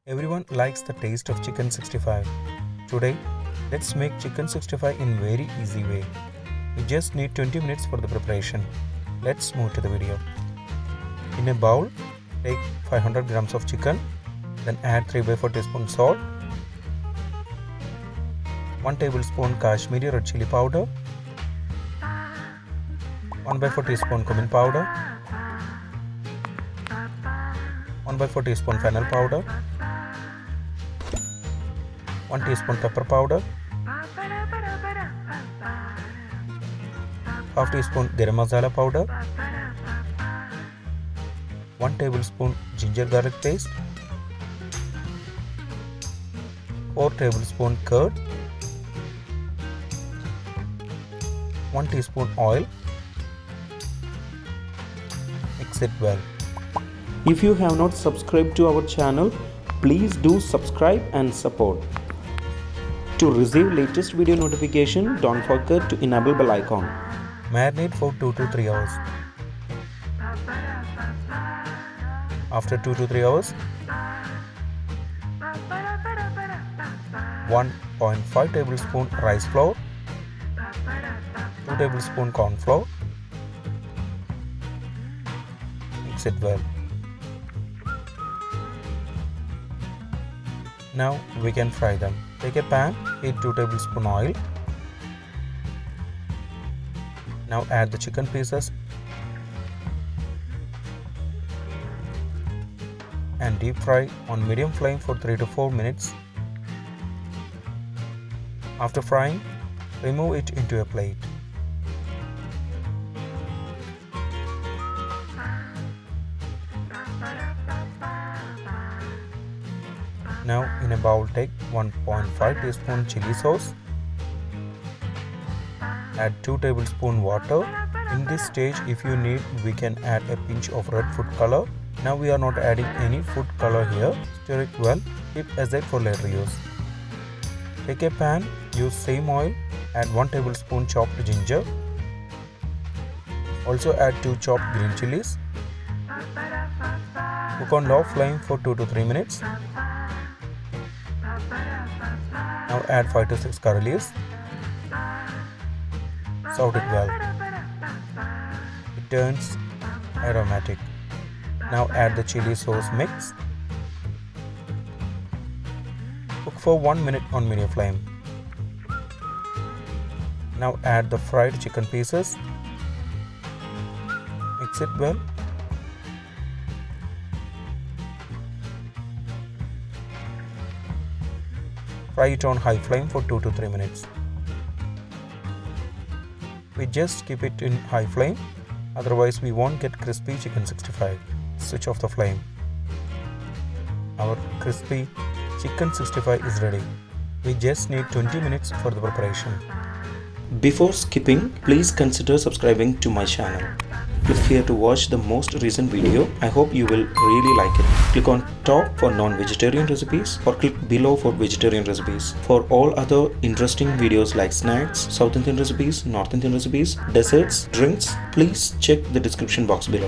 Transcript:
Everyone likes the taste of chicken 65. Today, let's make chicken 65 in very easy way. We just need 20 minutes for the preparation. Let's move to the video. In a bowl, take 500 grams of chicken, then add 3/4 teaspoon salt, 1 tablespoon Kashmiri Red Chilli Powder, 1/4 teaspoon Cumin Powder, 1/4 teaspoon Fennel Powder, 1 teaspoon pepper powder, half teaspoon Garam Masala powder, 1 tablespoon ginger garlic paste, 4 tablespoon curd, 1 teaspoon oil. Mix it well. If you have not subscribed to our channel, please do subscribe and support. To receive latest video notification, don't forget to enable bell icon. Marinate for 2 to 3 hours. After 2 to 3 hours, 1.5 tablespoon rice flour, 2 tablespoon corn flour. Mix it well. Now we can fry them. Take a pan, heat 2 tablespoon oil. Now add the chicken pieces and deep fry on medium flame for 3 to 4 minutes. After frying, remove it into a plate. Now in a bowl, take 1.5 teaspoon chili sauce. Add 2 tablespoon water. In this stage, if you need, we can add a pinch of red food color. Now we are not adding any food color here. Stir it well. Keep aside for later use. Take a pan, use same oil. Add 1 tablespoon chopped ginger. Also add 2 chopped green chilies. Cook on low flame for 2 to 3 minutes. Now add 5 to 6 curry leaves. Saute it well. It turns aromatic. Now add the chili sauce mix. Cook for 1 minute on medium flame. Now add the fried chicken pieces. Mix it well. Fry it on high flame for 2 to 3 minutes. We just keep it in high flame, otherwise we won't get crispy chicken 65. Switch off the flame. Our crispy chicken 65 is ready. We just need 20 minutes for the preparation. Before skipping, please consider subscribing to my channel. Click here to watch the most recent video. I hope you will really like it. Click on top for non-vegetarian recipes or click below for vegetarian recipes. For all other interesting videos like snacks, South Indian recipes, North Indian recipes, desserts, drinks, please check the description box below.